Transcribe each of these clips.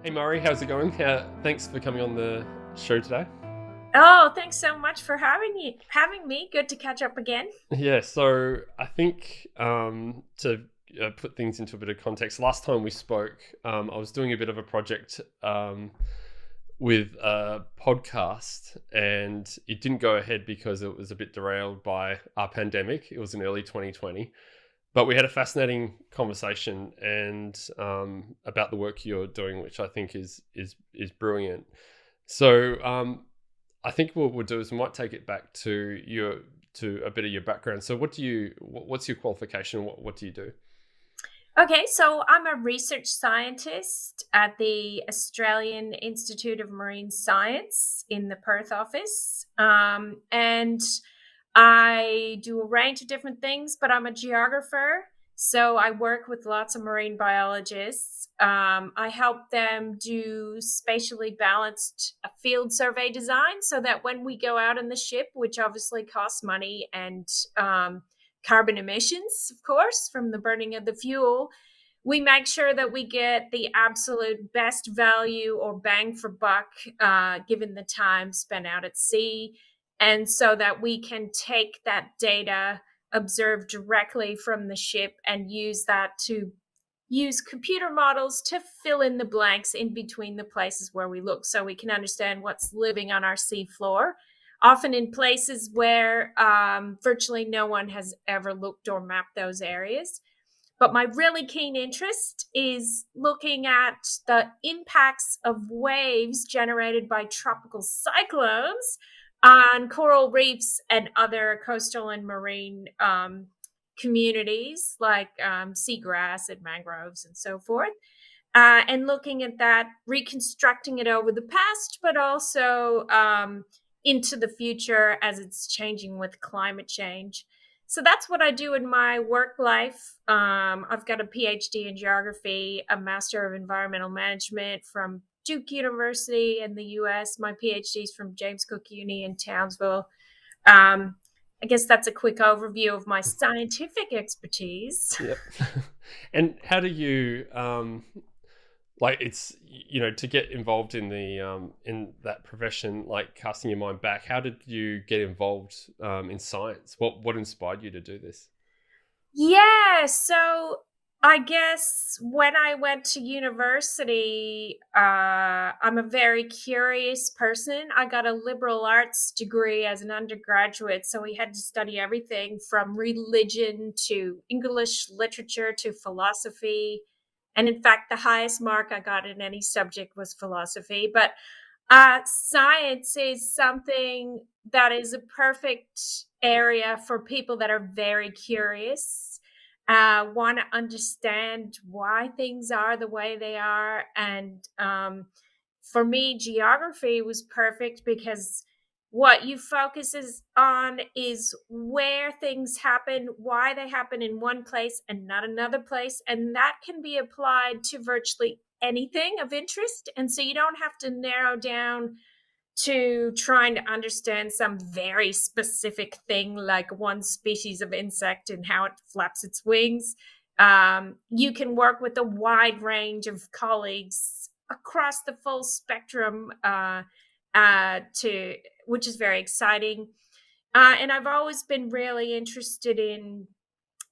Hey Murray, how's it going? Thanks for coming on the show today. Oh, thanks so much for having me. Good to catch up again. Yeah, so I think to put things into a bit of context, last time we spoke, I was doing a bit of a project with a podcast, and it didn't go ahead because it was a bit derailed by our pandemic. It was in early 2020, but we had a fascinating conversation and about the work you're doing, which I think is brilliant. So I think what we'll do is we might take it back to a bit of your background. So what's your qualification? What do you do? Okay, so I'm a research scientist at the Australian Institute of Marine Science in the Perth office. And I do a range of different things, but I'm a geographer. So I work with lots of marine biologists. I help them do spatially balanced field survey design so that when we go out in the ship, which obviously costs money and carbon emissions, of course, from the burning of the fuel, we make sure that we get the absolute best value or bang for buck given the time spent out at sea, and so that we can take that data observed directly from the ship and use that to use computer models to fill in the blanks in between the places where we look so we can understand what's living on our sea floor, often in places where virtually no one has ever looked or mapped those areas. But my really keen interest is looking at the impacts of waves generated by tropical cyclones on coral reefs and other coastal and marine communities like seagrass and mangroves and so forth. And looking at that, reconstructing it over the past, but also into the future as it's changing with climate change. So that's what I do in my work life. I've got a PhD in geography, a Master of Environmental Management from Duke University in the US. My PhD is from James Cook Uni in Townsville. Um, I guess that's a quick overview of my scientific expertise. Yep. And how do you like it's to get involved in that profession, like casting your mind back, how did you get involved in science? What inspired you to do this? Yeah, so I guess when I went to university, I'm a very curious person. I got a liberal arts degree as an undergraduate, so we had to study everything from religion to English literature to philosophy. And in fact, the highest mark I got in any subject was philosophy. But science is something that is a perfect area for people that are very curious, want to understand why things are the way they are. And for me, geography was perfect because what you focuses on is where things happen, why they happen in one place and not another place, and that can be applied to virtually anything of interest. And so you don't have to narrow down to trying to understand some very specific thing like one species of insect and how it flaps its wings. You can work with a wide range of colleagues across the full spectrum, to which is very exciting. And I've always been really interested in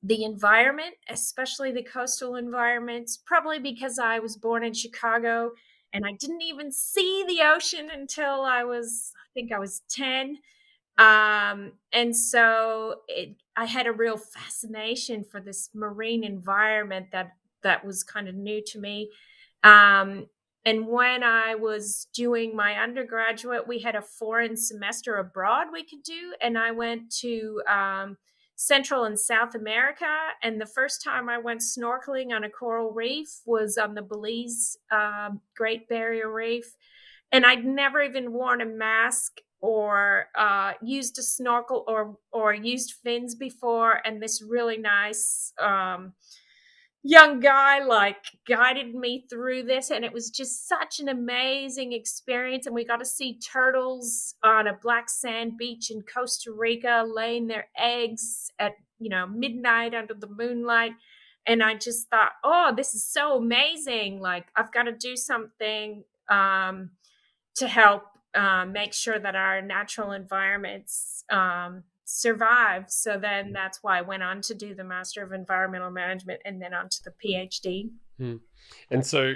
the environment, especially the coastal environments, probably because I was born in Chicago and I didn't even see the ocean until I think I was 10. And so I had a real fascination for this marine environment that was kind of new to me. Um, and when I was doing my undergraduate, we had a foreign semester abroad we could do, and I went to Central and South America. And the first time I went snorkeling on a coral reef was on the Belize Great Barrier Reef, and I'd never even worn a mask or used a snorkel or used fins before. And this really nice young guy like guided me through this, and it was just such an amazing experience. And we got to see turtles on a black sand beach in Costa Rica laying their eggs at midnight under the moonlight. And I just thought, oh, this is so amazing. Like, I've got to do something to help make sure that our natural environments survive. So then that's why I went on to do the Master of Environmental Management and then on to the PhD. Hmm. And so,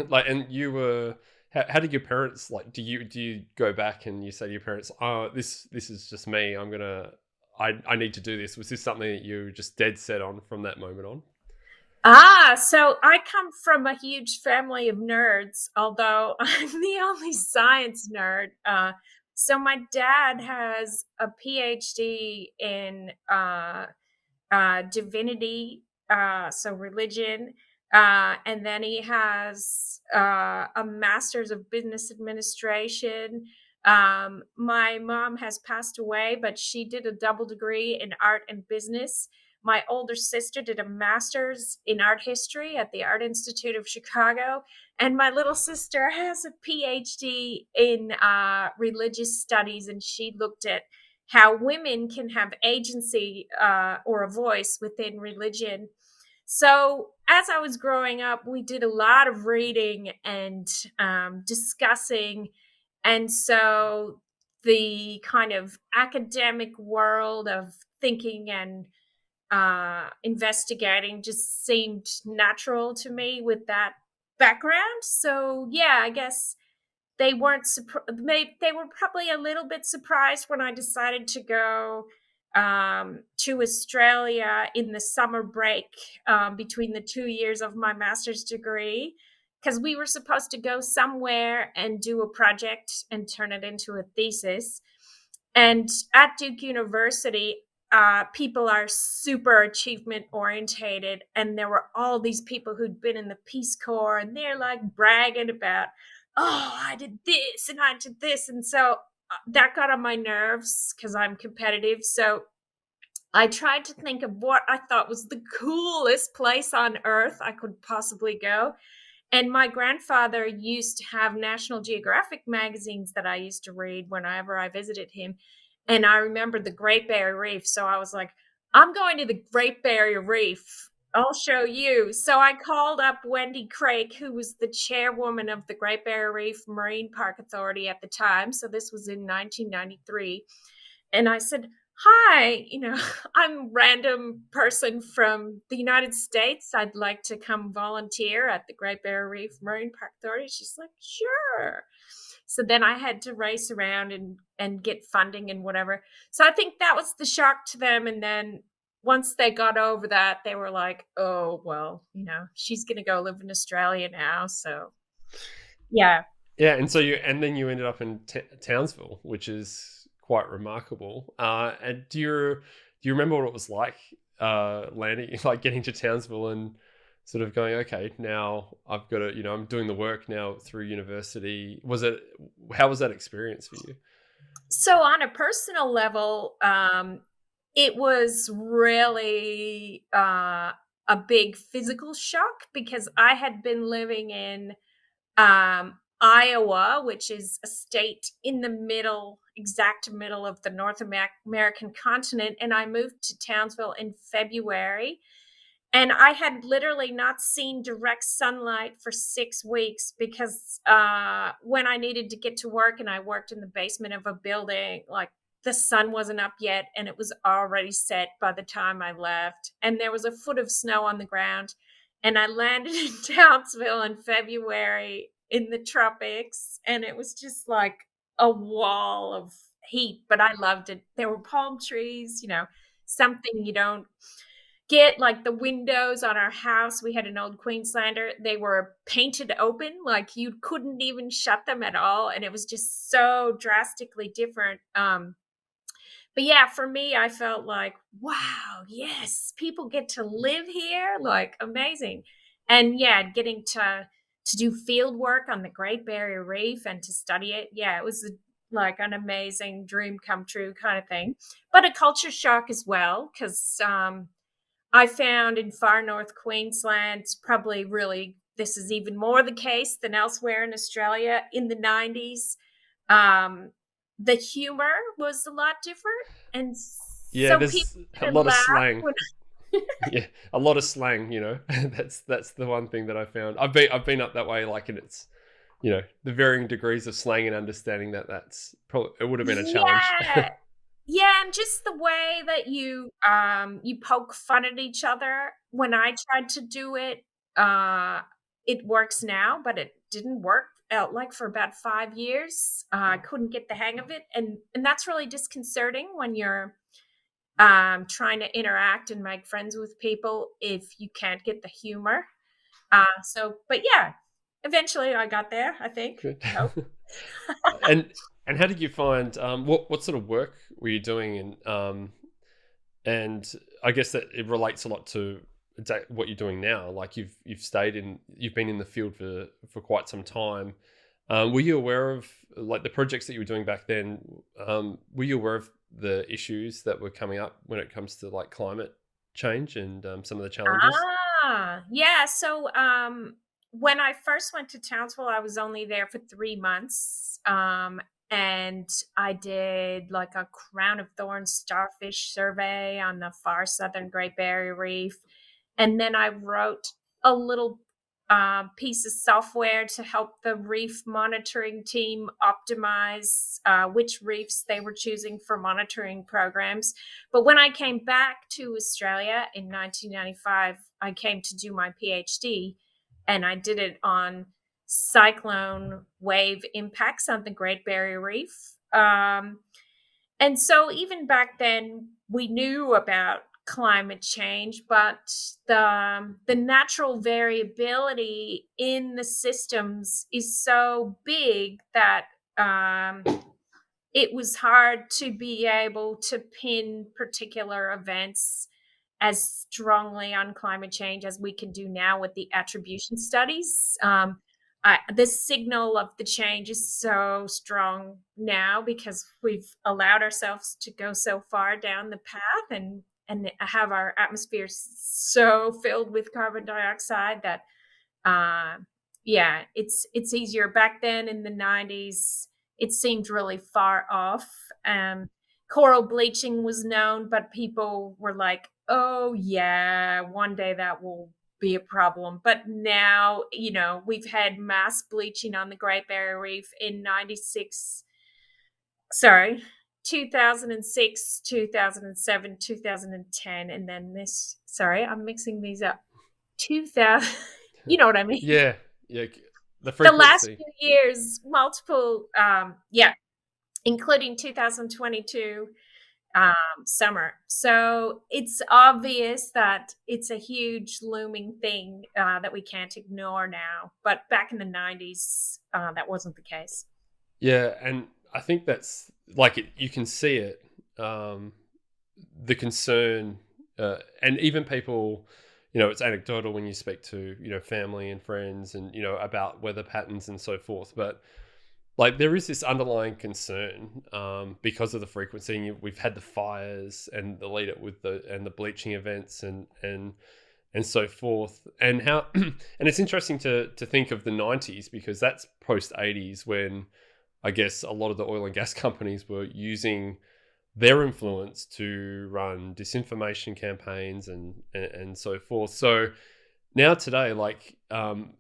like, and you were. How did your parents like? Do you go back and you say to your parents, "Oh, this is just me. I need to do this." Was this something that you were just dead set on from that moment on? So I come from a huge family of nerds, although I'm the only science nerd. So my dad has a PhD in divinity, so religion. And then he has a master's of business administration. My mom has passed away, but she did a double degree in art and business. My older sister did a master's in art history at the Art Institute of Chicago. And my little sister has a PhD in religious studies, and she looked at how women can have agency or a voice within religion. So, as I was growing up, we did a lot of reading and discussing. And so, the kind of academic world of thinking and investigating just seemed natural to me with that background. So, yeah, I guess they weren't they were probably a little bit surprised when I decided to go to Australia in the summer break between the 2 years of my master's degree, because we were supposed to go somewhere and do a project and turn it into a thesis. And at Duke University, people are super achievement orientated, and there were all these people who'd been in the Peace Corps, and they're like bragging about, oh, I did this and I did this. And so that got on my nerves because I'm competitive. So I tried to think of what I thought was the coolest place on earth I could possibly go. And my grandfather used to have National Geographic magazines that I used to read whenever I visited him. And I remembered the Great Barrier Reef. So I was like, I'm going to the Great Barrier Reef. I'll show you. So I called up Wendy Craik, who was the chairwoman of the Great Barrier Reef Marine Park Authority at the time. So this was in 1993. And I said, hi, I'm a random person from the United States. I'd like to come volunteer at the Great Barrier Reef Marine Park Authority. She's like, sure. So then I had to race around and get funding and whatever. So I think that was the shock to them. And then once they got over that, they were like, oh, well, she's going to go live in Australia now. So, yeah. Yeah, and then you ended up in Townsville, which is quite remarkable. And do you remember what it was like landing, like getting to Townsville and sort of going, okay, now I've got to, I'm doing the work now through university. How was that experience for you? So on a personal level, it was really a big physical shock because I had been living in Iowa, which is a state in the exact middle of the North American continent. And I moved to Townsville in February. And I had literally not seen direct sunlight for 6 weeks because when I needed to get to work and I worked in the basement of a building, like the sun wasn't up yet and it was already set by the time I left. And there was a foot of snow on the ground. And I landed in Townsville in February in the tropics. And it was just like a wall of heat, but I loved it. There were palm trees, something you don't get. Like the windows on our house, we had an old Queenslander, they were painted open, like you couldn't even shut them at all, and it was just so drastically different. But yeah, for me, I felt like, wow, yes, people get to live here, like amazing. And yeah, getting to do field work on the Great Barrier Reef and to study it, yeah, it was like an amazing dream come true kind of thing, but a culture shock as well, because I found in far north Queensland, probably really this is even more the case than elsewhere in Australia in the 90s. Um, the humor was a lot different. And Yeah, so there's people a would lot of laugh slang. when Yeah, a lot of slang, that's the one thing that I found. I've been up that way, like, and it's, the varying degrees of slang and understanding that's probably, it would have been a challenge. Yeah. Yeah, and just the way that you poke fun at each other. When I tried to do it, it works now, but it didn't work like for about 5 years. I couldn't get the hang of it, and that's really disconcerting when you're trying to interact and make friends with people if you can't get the humor. But yeah, eventually I got there, I think. Good. I hope. And how did you find, what sort of work were you doing, and I guess that it relates a lot to what you're doing now. Like, you've been in the field for quite some time. Were you aware of, like, the projects that you were doing back then? Were you aware of the issues that were coming up when it comes to, like, climate change and some of the challenges? Yeah. When I first went to Townsville, I was only there for 3 months. And I did like a crown of thorns starfish survey on the far southern Great Barrier Reef. And then I wrote a little piece of software to help the reef monitoring team optimize which reefs they were choosing for monitoring programs. But when I came back to Australia in 1995, I came to do my PhD, and I did it on cyclone wave impacts on the Great Barrier Reef. And so even back then, we knew about climate change, but the natural variability in the systems is so big that um, it was hard to be able to pin particular events as strongly on climate change as we can do now with the attribution studies. The signal of the change is so strong now because we've allowed ourselves to go so far down the path and have our atmosphere so filled with carbon dioxide that uh, yeah, it's easier. Back then in the 90s, it seemed really far off. Coral bleaching was known, but people were like, oh yeah, one day that will be a problem. But now, we've had mass bleaching on the Great Barrier Reef in 96, sorry, 2006, 2007, 2010, and then this, sorry, I'm mixing these up. 2000, you know what I mean? Yeah, yeah. The The last frequency. few years, multiple, yeah, including 2022 summer. So it's obvious that it's a huge looming thing that we can't ignore now. But back in the 90s, that wasn't the case. Yeah, and I think that's, like, you can see it, the concern, and even people, it's anecdotal when you speak to, family and friends, and, about weather patterns and so forth. But, like, there is this underlying concern, because of the frequency. And we've had the fires and the lead up with the bleaching events, and so forth, and how and it's interesting to think of the 90s, because that's post 80s, when I guess a lot of the oil and gas companies were using their influence to run disinformation campaigns and so forth. So now today, like, and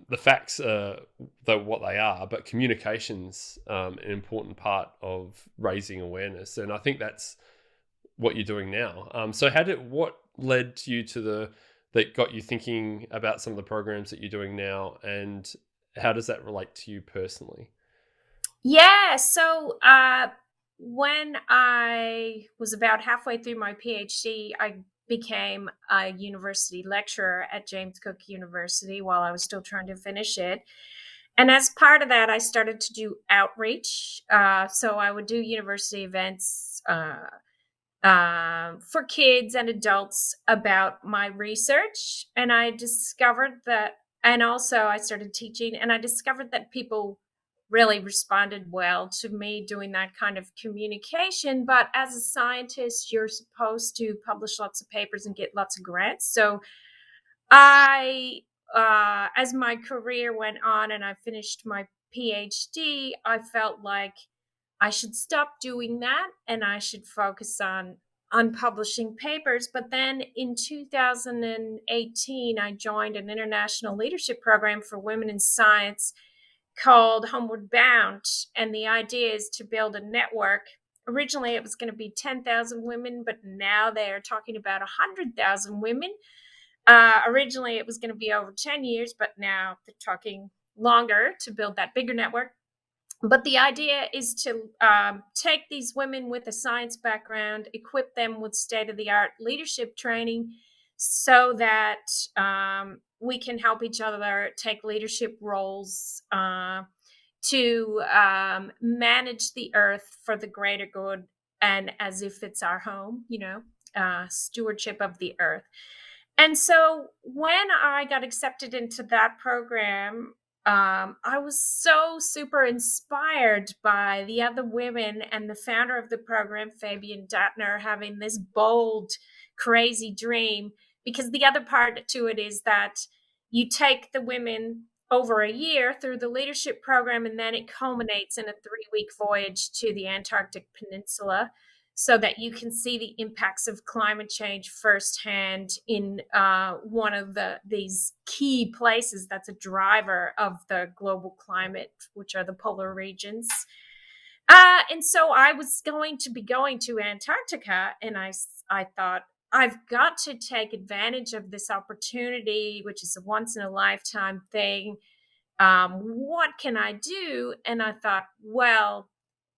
the facts are what they are, but communications, an important part of raising awareness, and I think that's what you're doing now. So what led you to that got you thinking about some of the programs that you're doing now, and how does that relate to you personally? Yeah. When I was about halfway through my PhD, I became a university lecturer at James Cook University while I was still trying to finish it. And as part of that, I started to do outreach. So I would do university events for kids and adults about my research. And I discovered that, and also I started teaching, and I discovered that people really responded well to me doing that kind of communication. But as a scientist, you're supposed to publish lots of papers and get lots of grants. So as my career went on and I finished my PhD, I felt like I should stop doing that and I should focus on on publishing papers. But then in 2018, I joined an international leadership program for women in science called Homeward Bound. And the idea is to build a network. Originally, it was going to be 10,000 women, but now they're talking about 100,000 women. Originally, it was going to be over 10 years, but now they're talking longer to build that bigger network. But the idea is to take these women with a science background, equip them with state of the art leadership training so that we can help each other take leadership roles to manage the earth for the greater good and as if it's our home, stewardship of the earth. And so when I got accepted into that program, I was so super inspired by the other women and the founder of the program, Fabian Dattner, having this bold, crazy dream. Because the other part to it is that you take the women over a year through the leadership program, and then it culminates in a 3-week voyage to the Antarctic Peninsula so that you can see the impacts of climate change firsthand in one of these key places that's a driver of the global climate, which are the polar regions. And so I was going to be going to Antarctica, and I thought, I've got to take advantage of this opportunity, which is a once in a lifetime thing. What can I do? And I thought, well,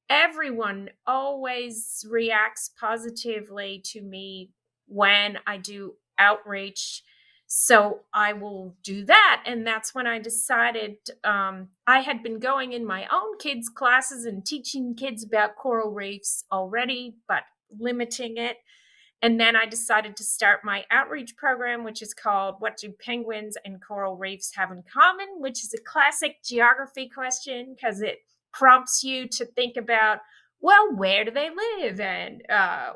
everyone always reacts positively to me when I do outreach. So I will do that. And that's when I decided I had been going in my own kids' classes and teaching kids about coral reefs already, but limiting it. And then I decided to start my outreach program, which is called What Do Penguins and Coral Reefs Have in Common? Which is a classic geography question because it prompts you to think about, well, where do they live and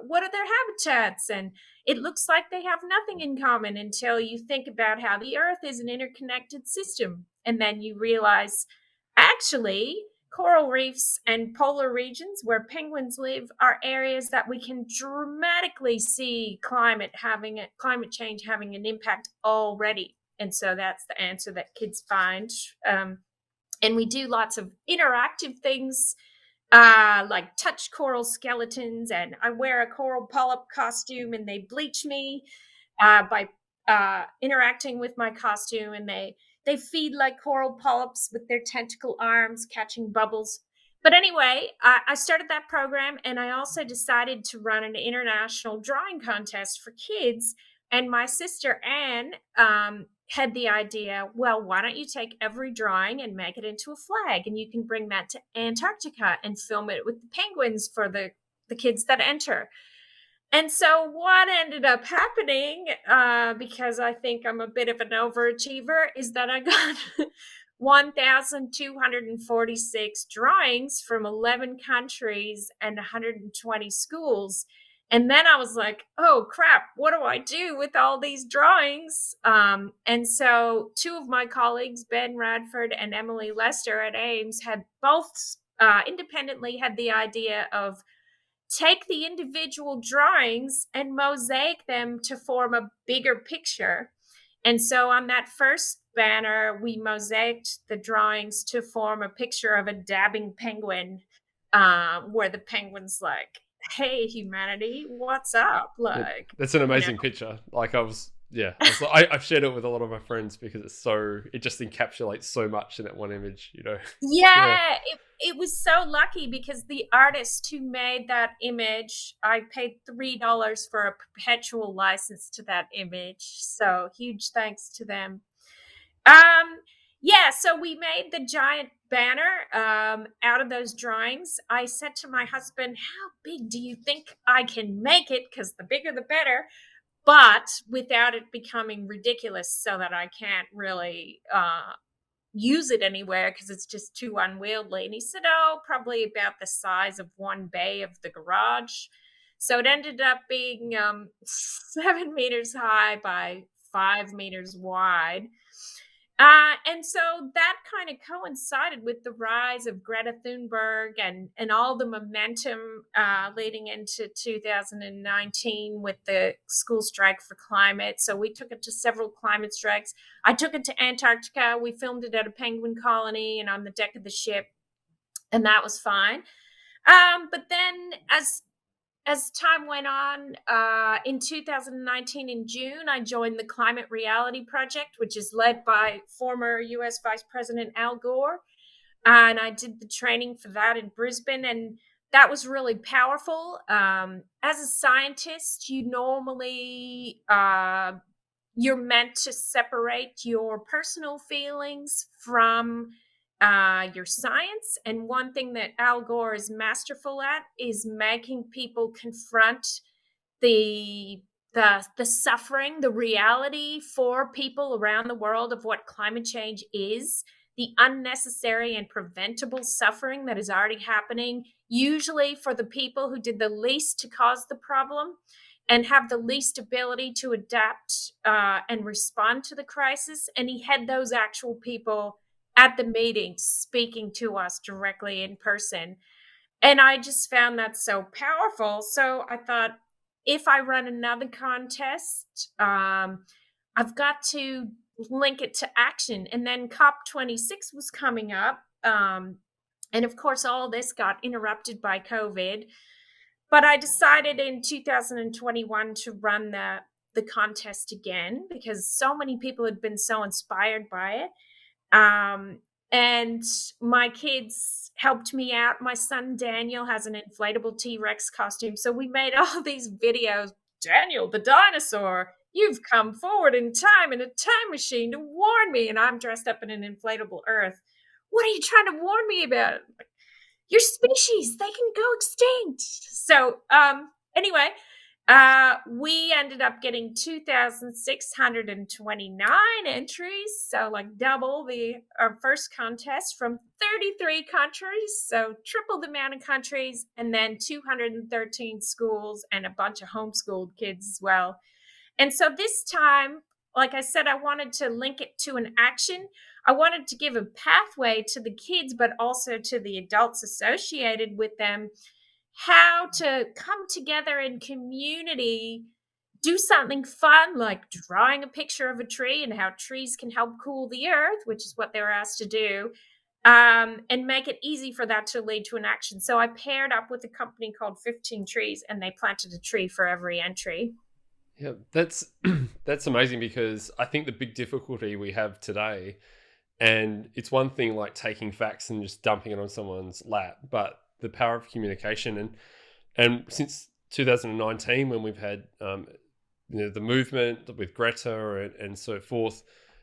what are their habitats? And it looks like they have nothing in common until you think about how the Earth is an interconnected system. And then you realize, actually, coral reefs and polar regions where penguins live are areas that we can dramatically see climate change having an impact already. And so that's the answer that kids find. And we do lots of interactive things like touch coral skeletons, and I wear a coral polyp costume and they bleach me by interacting with my costume, and they feed like coral polyps with their tentacle arms, catching bubbles. But anyway, I started that program, and I also decided to run an international drawing contest for kids. And my sister Anne had the idea, well, why don't you take every drawing and make it into a flag, and you can bring that to Antarctica and film it with the penguins for the kids that enter. And so what ended up happening, because I think I'm a bit of an overachiever, is that I got 1,246 drawings from 11 countries and 120 schools. And then I was like, oh, crap, what do I do with all these drawings? And so two of my colleagues, Ben Radford and Emily Lester at Ames, had both independently had the idea of take the individual drawings and mosaic them to form a bigger picture. And so on that first banner, we mosaiced the drawings to form a picture of a dabbing penguin, where the penguin's like, hey, humanity, what's up? Like, That's an amazing picture. Like I've shared it with a lot of my friends because it just encapsulates so much in that one image. Yeah, it was so lucky because the artist who made that image, I paid $3 for a perpetual license to that image. So huge thanks to them. Yeah, so we made the giant banner out of those drawings. I said to my husband, how big do you think I can make it? Because the bigger the better, but without it becoming ridiculous so that I can't really use it anywhere because it's just too unwieldy. And he said, oh, probably about the size of one bay of the garage. So it ended up being 7 meters high by 5 meters wide. And so that kind of coincided with the rise of Greta Thunberg and all the momentum leading into 2019 with the school strike for climate. So we took it to several climate strikes. I took it to Antarctica. We filmed it at a penguin colony and on the deck of the ship, and that was fine. But then as time went on, in 2019, in June, I joined the Climate Reality Project, which is led by former US Vice President Al Gore. And I did the training for that in Brisbane. And that was really powerful. As a scientist, you normally you're meant to separate your personal feelings from your science. And one thing that Al Gore is masterful at is making people confront the the suffering, the reality for people around the world of what climate change is, the unnecessary and preventable suffering that is already happening, usually for the people who did the least to cause the problem and have the least ability to adapt and respond to the crisis. And he had those actual people at the meeting speaking to us directly in person. And I just found that so powerful. So I thought, if I run another contest, I've got to link it to action. And then COP26 was coming up. And of course, all this got interrupted by COVID. But I decided in 2021 to run the contest again because so many people had been so inspired by it. And my kids helped me out. My son Daniel has an inflatable T-Rex costume. So we made all these videos. Daniel, the dinosaur, you've come forward in time in a time machine to warn me. And I'm dressed up in an inflatable Earth. What are you trying to warn me about? Your species, they can go extinct. So anyway, we ended up getting 2,629 entries, so like double our first contest from 33 countries, so triple the amount of countries, and then 213 schools and a bunch of homeschooled kids as well. And so this time, like I said, I wanted to link it to an action. I wanted to give a pathway to the kids, but also to the adults associated with them, how to come together in community, do something fun like drawing a picture of a tree and how trees can help cool the earth, which is what they were asked to do, and make it easy for that to lead to an action. So I paired up with a company called 15 Trees, and they planted a tree for every entry. Yeah, that's amazing, because I think the big difficulty we have today, and it's one thing like taking facts and just dumping it on someone's lap, but the power of communication, and since 2019, when we've had the movement with Greta and so forth,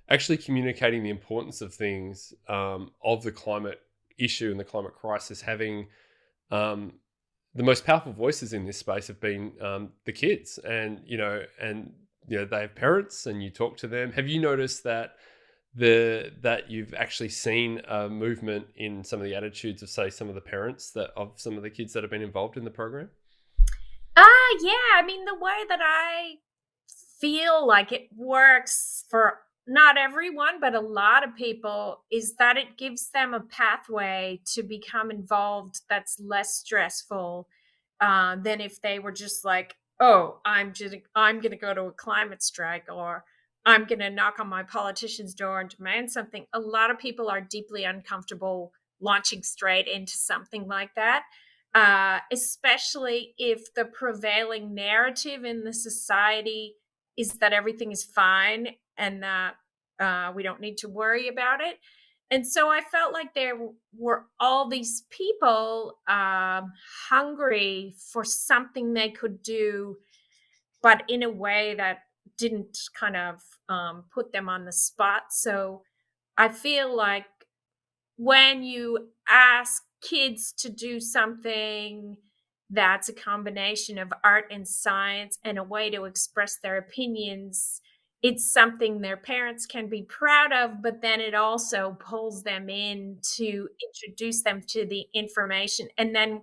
actually communicating the importance of things, of the climate issue and the climate crisis, having the most powerful voices in this space have been the kids, and they have parents, and you talk to them. Have you noticed that that you've actually seen a movement in some of the attitudes of, say, some of the parents of some of the kids that have been involved in the program? Yeah. I mean, the way that I feel like it works for not everyone, but a lot of people, is that it gives them a pathway to become involved that's less stressful than if they were just like, oh, I'm going to go to a climate strike, or I'm going to knock on my politician's door and demand something. A lot of people are deeply uncomfortable launching straight into something like that, especially if the prevailing narrative in the society is that everything is fine and that we don't need to worry about it. And so I felt like there were all these people hungry for something they could do, but in a way that didn't kind of put them on the spot. So I feel like when you ask kids to do something that's a combination of art and science and a way to express their opinions, it's something their parents can be proud of, but then it also pulls them in to introduce them to the information. And then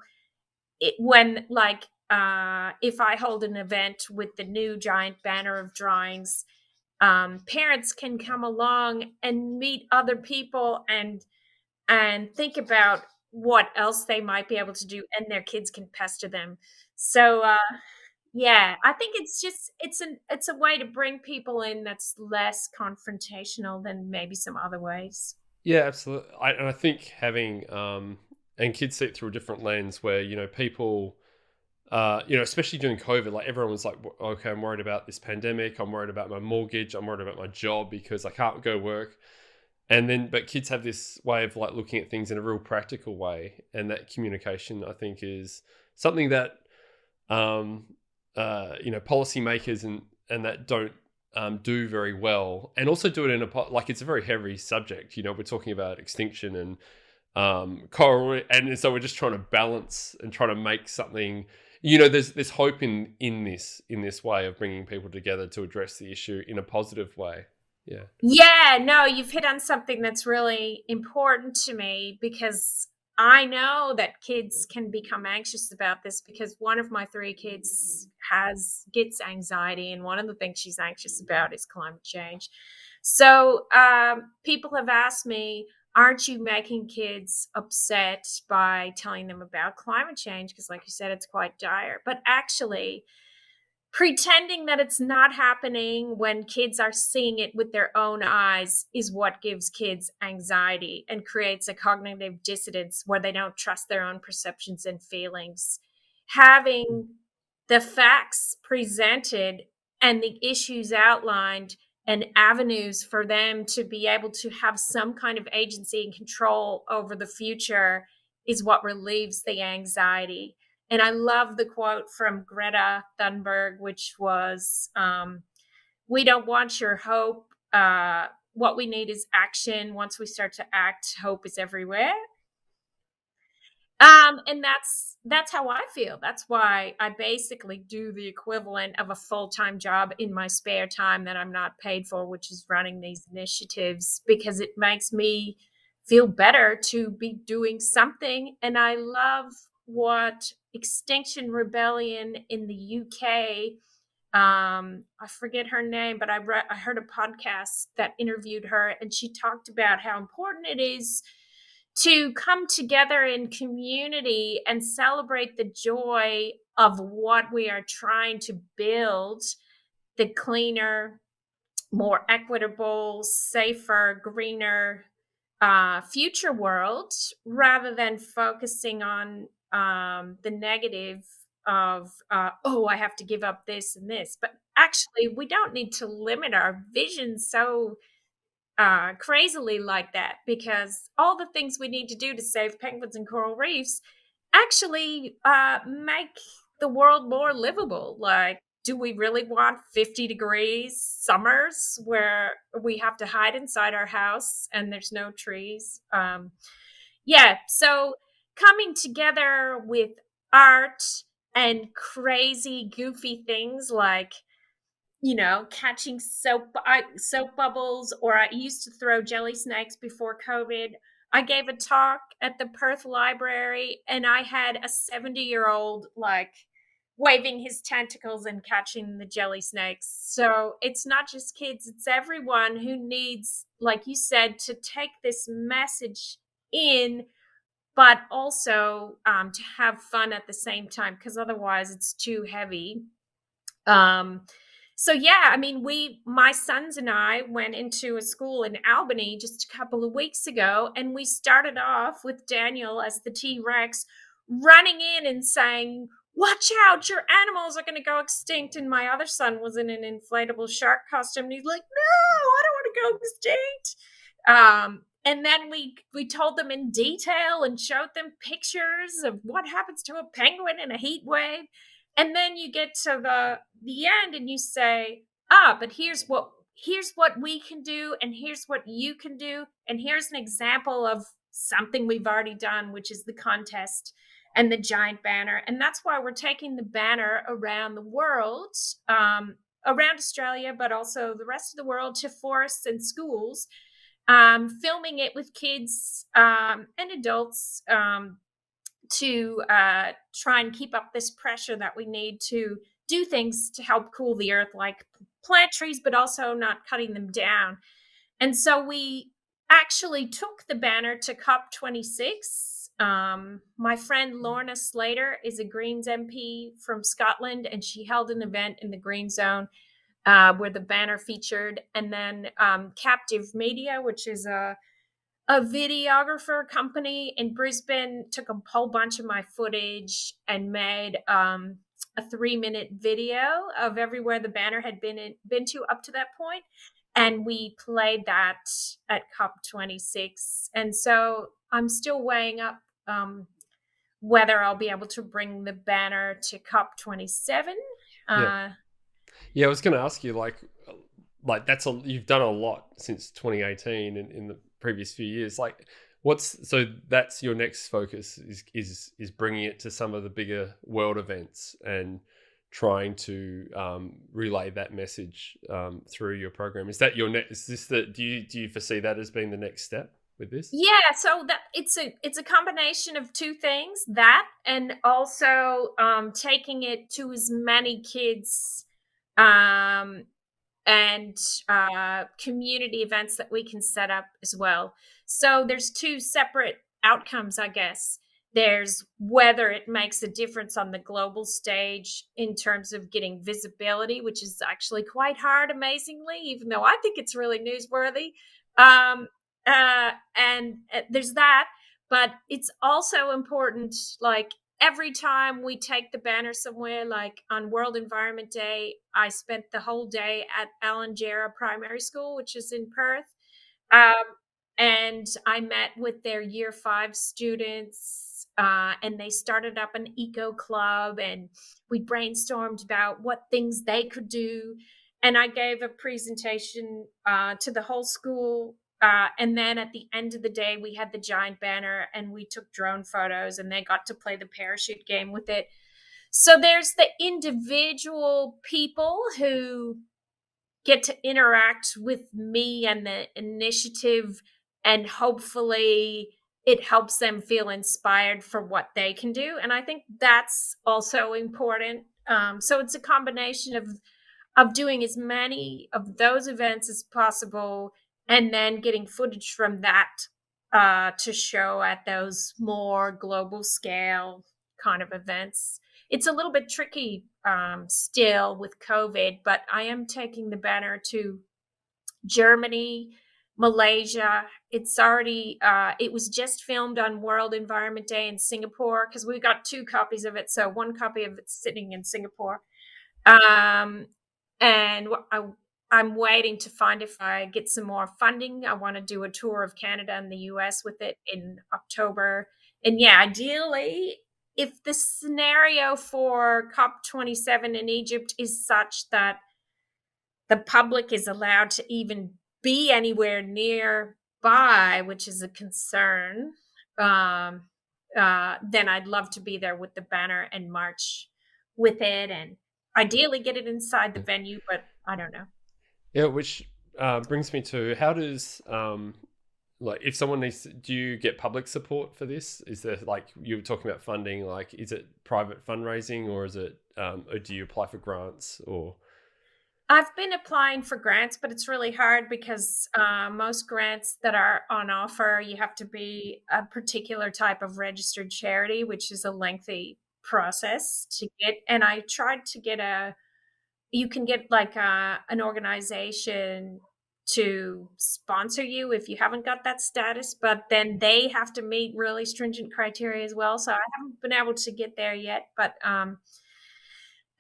when, like, if I hold an event with the new giant banner of drawings, parents can come along and meet other people and think about what else they might be able to do, and their kids can pester them. So yeah, I think it's a way to bring people in that's less confrontational than maybe some other ways. Yeah, absolutely. And I think having and kids see it through a different lens where people especially during COVID, like everyone was like, okay, I'm worried about this pandemic. I'm worried about my mortgage. I'm worried about my job because I can't go work. And then, but kids have this way of like looking at things in a real practical way. And that communication, I think, is something that, um, policymakers and that don't do very well. And also do it in like, it's a very heavy subject. We're talking about extinction and coral. And so we're just trying to balance and trying to make something, there's hope in this way of bringing people together to address the issue in a positive way. Yeah. Yeah, no, you've hit on something that's really important to me because I know that kids can become anxious about this because one of my three kids gets anxiety, and one of the things she's anxious about is climate change. So people have asked me, aren't you making kids upset by telling them about climate change? Because, like you said, it's quite dire. But actually, pretending that it's not happening when kids are seeing it with their own eyes is what gives kids anxiety and creates a cognitive dissonance where they don't trust their own perceptions and feelings. Having the facts presented and the issues outlined and avenues for them to be able to have some kind of agency and control over the future is what relieves the anxiety. And I love the quote from Greta Thunberg, which was, we don't want your hope. What we need is action. Once we start to act, hope is everywhere. And that's how I feel. That's why I basically do the equivalent of a full-time job in my spare time that I'm not paid for, which is running these initiatives, because it makes me feel better to be doing something. And I love what Extinction Rebellion in the UK, I forget her name, but I heard a podcast that interviewed her, and she talked about how important it is to come together in community and celebrate the joy of what we are trying to build, the cleaner, more equitable, safer, greener future world, rather than focusing on the negative of, oh, I have to give up this and this. But actually, we don't need to limit our vision so crazily like that, because all the things we need to do to save penguins and coral reefs actually make the world more livable. Like, do we really want 50 degrees summers where we have to hide inside our house and there's no trees? Yeah, so coming together with art and crazy, goofy things like, catching soap bubbles, or I used to throw jelly snakes before COVID. I gave a talk at the Perth Library, and I had a 70-year-old like waving his tentacles and catching the jelly snakes. So it's not just kids, it's everyone who needs, like you said, to take this message in, but also to have fun at the same time, because otherwise it's too heavy. um, so yeah, I mean, my sons and I went into a school in Albany just a couple of weeks ago, and we started off with Daniel as the T-Rex running in and saying, "Watch out, your animals are going to go extinct." And my other son was in an inflatable shark costume, and he's like, "No, I don't want to go extinct." And then we told them in detail and showed them pictures of what happens to a penguin in a heat wave. And then you get to the end and you say, but here's what we can do, and here's what you can do, and here's an example of something we've already done, which is the contest and the giant banner. And that's why we're taking the banner around the world, around Australia, but also the rest of the world, to forests and schools, filming it with kids and adults, to try and keep up this pressure that we need to do things to help cool the earth, like plant trees, but also not cutting them down. And so we actually took the banner to COP26. My friend Lorna Slater is a Greens MP from Scotland, and she held an event in the Green Zone where the banner featured. And then Captive Media, which is a videographer company in Brisbane, took a whole bunch of my footage and made a 3-minute video of everywhere the banner had been to up to that point. And we played that at COP26. And so I'm still weighing up whether I'll be able to bring the banner to COP27. Yeah. Uh, Yeah, I was going to ask you, you've done a lot since 2018 and in the previous few years. So that's your next focus is bringing it to some of the bigger world events and trying to relay that message through your program. Is that your next? Is this the? Do you foresee that as being the next step with this? Yeah, so that it's a combination of two things, that and also taking it to as many kids um, and community events that we can set up as well. So there's two separate outcomes, I guess. There's whether it makes a difference on the global stage in terms of getting visibility, which is actually quite hard, amazingly, even though I think it's really newsworthy. Um, and there's that, but it's also important, like every time we take the banner somewhere, like on World Environment Day, I spent the whole day at Alangera Primary School, which is in Perth. Um, and I met with their year 5 students, and they started up an eco club, and we brainstormed about what things they could do. And I gave a presentation to the whole school. And then at the end of the day, we had the giant banner and we took drone photos, and they got to play the parachute game with it. So there's the individual people who get to interact with me and the initiative, and hopefully it helps them feel inspired for what they can do. And I think that's also important. So it's a combination of doing as many of those events as possible, and then getting footage from that to show at those more global scale kind of events. It's a little bit tricky still with COVID, but I am taking the banner to Germany, Malaysia. It's already, it was just filmed on World Environment Day in Singapore, because we got 2 copies of it. So one copy of it's sitting in Singapore. Um, and I'm waiting to find if I get some more funding. I want to do a tour of Canada and the US with it in October. And yeah, ideally, if the scenario for COP27 in Egypt is such that the public is allowed to even be anywhere nearby, which is a concern, then I'd love to be there with the banner and march with it, and ideally get it inside the venue, but I don't know. Yeah, which brings me to how does if someone needs do you get public support for this? Is there, like you were talking about funding, like is it private fundraising, or is it or do you apply for grants? Or I've been applying for grants, but it's really hard because most grants that are on offer, you have to be a particular type of registered charity, which is a lengthy process to get. And I tried to get you can get like an organization to sponsor you if you haven't got that status, but then they have to meet really stringent criteria as well. So I haven't been able to get there yet, but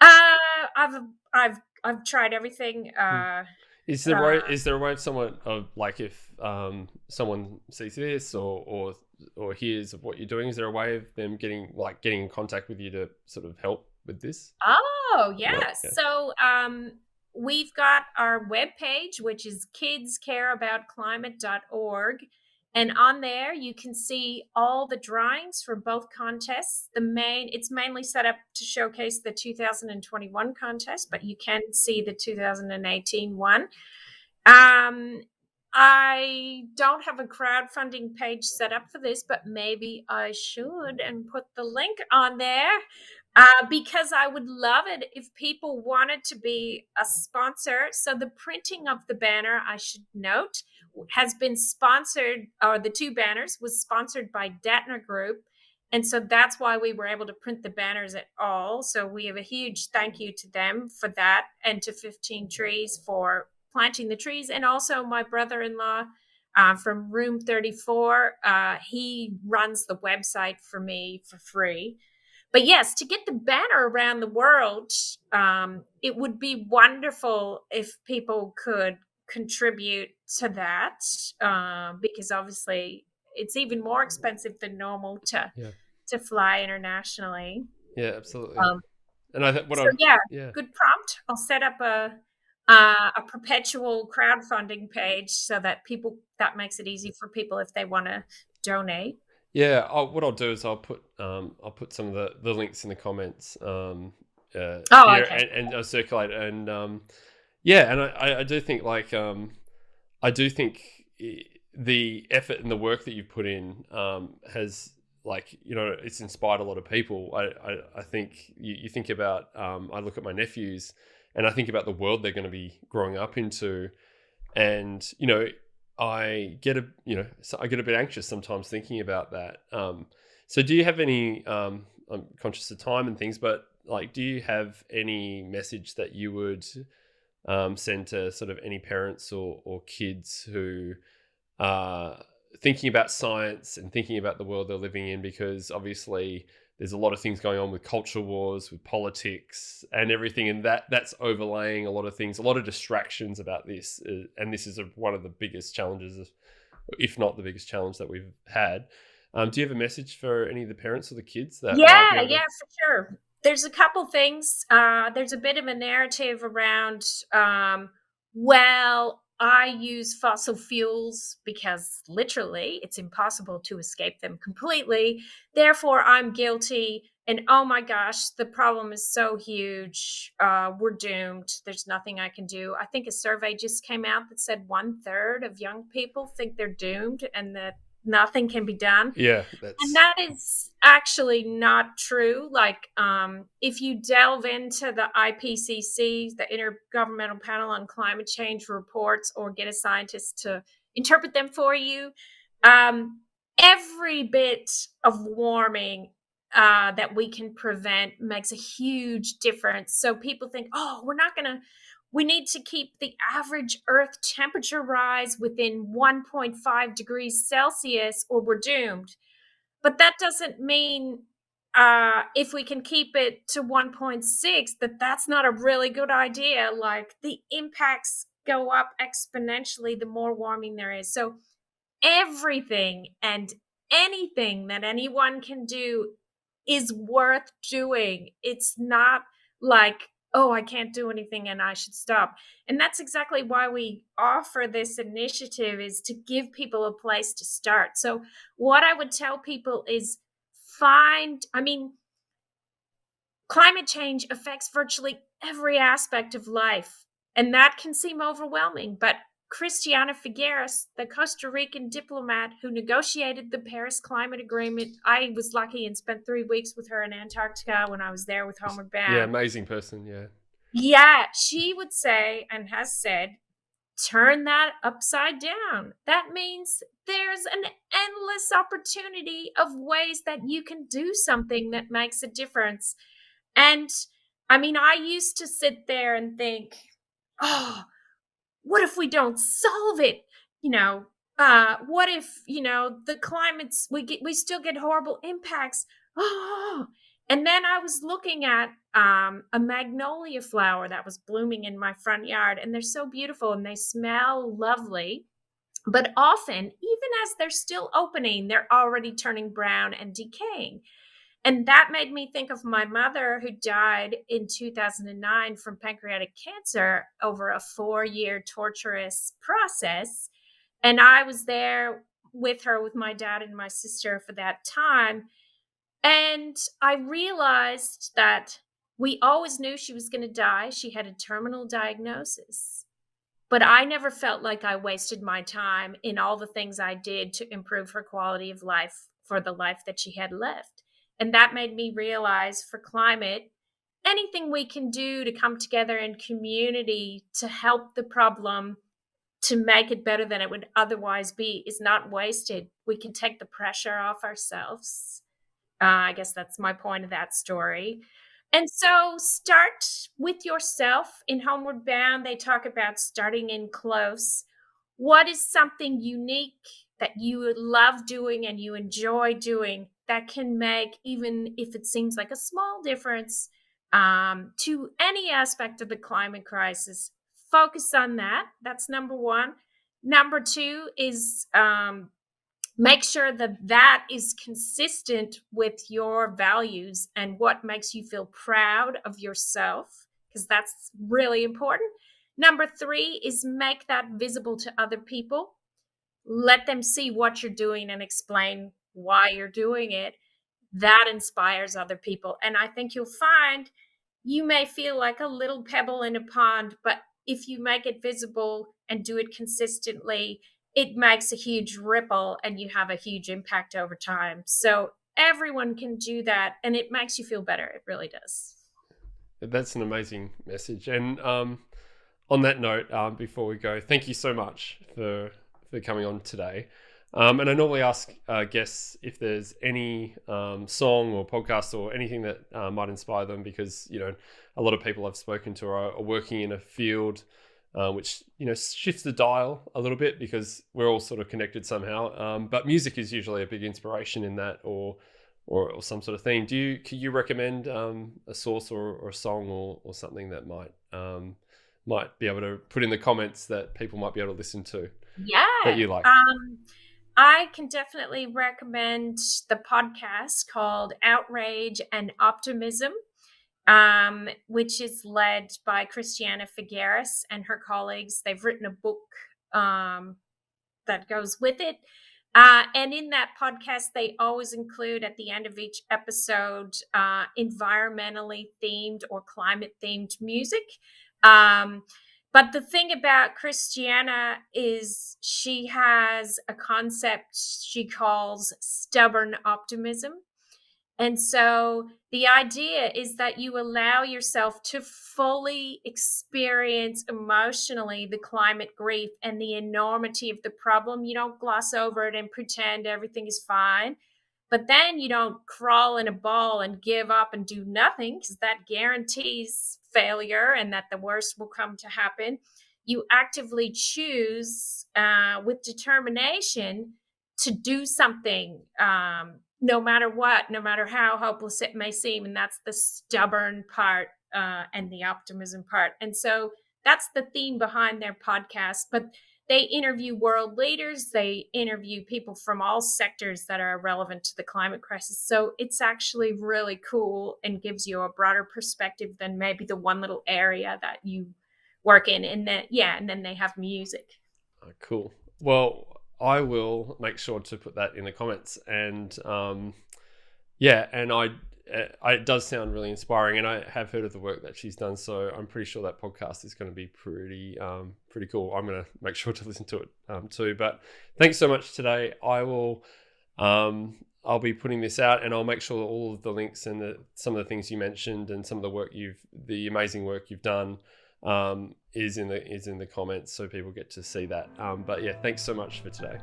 I've I've tried everything. is there a way of someone of like if someone sees this or hears of what you're doing, is there a way of them getting in contact with you to sort of help with this? Oh, Like, yes. yeah. So we've got our webpage, which is kidscareaboutclimate.org. And on there, you can see all the drawings for both contests. It's mainly set up to showcase the 2021 contest, but you can see the 2018 one. I don't have a crowdfunding page set up for this, but maybe I should and put the link on there. Because I would love it if people wanted to be a sponsor. So the printing of the banner, I should note, has been sponsored, or the two banners was sponsored by Detner Group. And so that's why we were able to print the banners at all. So we have a huge thank you to them for that, and to 15 Trees for planting the trees. And also my brother-in-law from Room 34, he runs the website for me for free. But yes, to get the banner around the world, it would be wonderful if people could contribute to that, because obviously it's even more expensive than normal Yeah. to fly internationally. Yeah, absolutely. Um, And I think what so I'd yeah, yeah. good prompt. I'll set up a perpetual crowdfunding page so that that makes it easy for people if they want to donate. Yeah, what I'll do is I'll put some of the links in the comments Oh, here, okay. and I'll circulate, and yeah, and I do think like I do think the effort and the work that you've put in has, like, you know, it's inspired a lot of people. I think you think about I look at my nephews and I think about the world they're going to be growing up into, and you know I get a bit anxious sometimes thinking about that. So do you have any? I'm conscious of time and things, but like, do you have any message that you would send to sort of any parents or kids who are thinking about science and thinking about the world they're living in? Because obviously there's a lot of things going on with culture wars, with politics and everything, and that's overlaying a lot of things, a lot of distractions about this, and this is one of the biggest challenges, if not the biggest challenge that we've had. Do you have a message for any of the parents or the kids that might be Yeah, able to? yeah, for sure. There's a couple things. There's a bit of a narrative around, well, I use fossil fuels because literally it's impossible to escape them completely. Therefore, I'm guilty. And oh my gosh, the problem is so huge. We're doomed. There's nothing I can do. I think a survey just came out that said 1/3 of young people think they're doomed and that nothing can be done. Yeah, And that's that is actually not true. Like, if you delve into the IPCC, the Intergovernmental Panel on Climate Change reports, or get a scientist to interpret them for you, um, every bit of warming that we can prevent makes a huge difference. So people think, oh, we need to keep the average Earth temperature rise within 1.5 degrees Celsius or we're doomed. But that doesn't mean if we can keep it to 1.6, that's not a really good idea. Like, the impacts go up exponentially the more warming there is. So everything and anything that anyone can do is worth doing. It's not like, oh, I can't do anything and I should stop. And that's exactly why we offer this initiative, is to give people a place to start. So what I would tell people is I mean, climate change affects virtually every aspect of life, and that can seem overwhelming. But Christiana Figueres, the Costa Rican diplomat who negotiated the Paris Climate Agreement, I was lucky and spent 3 weeks with her in Antarctica when I was there with Homeward yeah, Bound. amazing person. Yeah, Yeah, she would say and has said, turn that upside down. That means there's an endless opportunity of ways that you can do something that makes a difference. And I mean, I used to sit there and think, oh, what if we don't solve it? You know, what if, the climates, we still get horrible impacts? Oh, and then I was looking at a magnolia flower that was blooming in my front yard, and they're so beautiful and they smell lovely. But often, even as they're still opening, they're already turning brown and decaying. And that made me think of my mother, who died in 2009 from pancreatic cancer over a 4-year torturous process. And I was there with her, with my dad and my sister for that time. And I realized that we always knew she was going to die. She had a terminal diagnosis. But I never felt like I wasted my time in all the things I did to improve her quality of life for the life that she had left. And that made me realize for climate, anything we can do to come together in community to help the problem, to make it better than it would otherwise be, is not wasted. We can take the pressure off ourselves. I guess that's my point of that story. And so start with yourself. In Homeward Bound, they talk about starting in close. What is something unique that you love doing and you enjoy doing that can make, even if it seems like a small difference, to any aspect of the climate crisis? Focus on that. That's number one. Number two is make sure that that is consistent with your values and what makes you feel proud of yourself, because that's really important. Number three is make that visible to other people. Let them see what you're doing and explain why you're doing it. That inspires other people. And I think you'll find you may feel like a little pebble in a pond, but if you make it visible and do it consistently, it makes a huge ripple and you have a huge impact over time. So everyone can do that and it makes you feel better. It really does. That's an amazing message. And on that note, before we go, thank you so much for coming on today. And I normally ask guests if there's any song or podcast or anything that might inspire them, because, you know, a lot of people I've spoken to are working in a field which, you know, shifts the dial a little bit because we're all sort of connected somehow. But music is usually a big inspiration in that, or some sort of theme. Can you recommend a source or a song or something that might be able to put in the comments that people might be able to listen to? Yeah. That you like? I can definitely recommend the podcast called Outrage and Optimism, which is led by Christiana Figueres and her colleagues. They've written a book that goes with it. And in that podcast, they always include at the end of each episode environmentally themed or climate themed music. But the thing about Christiana is she has a concept she calls stubborn optimism. And so the idea is that you allow yourself to fully experience emotionally the climate grief and the enormity of the problem. You don't gloss over it and pretend everything is fine. But then you don't crawl in a ball and give up and do nothing, because that guarantees failure and that the worst will come to happen. You actively choose with determination to do something, no matter what, no matter how hopeless it may seem. And that's the stubborn part and the optimism part. And so that's the theme behind their podcast. But they interview world leaders. They interview people from all sectors that are relevant to the climate crisis. So it's actually really cool and gives you a broader perspective than maybe the one little area that you work in. And then they have music. Oh, cool. Well, I will make sure to put that in the comments. And it does sound really inspiring, and I have heard of the work that she's done, so I'm pretty sure that podcast is going to be pretty cool. I'm going to make sure to listen to it too. But thanks so much today. I'll be putting this out, and I'll make sure that all of the links and some of the things you mentioned and some of the amazing work you've done is in the comments, so people get to see that. But yeah, thanks so much for today.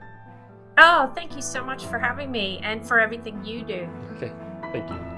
Oh, thank you so much for having me and for everything you do. Okay, thank you.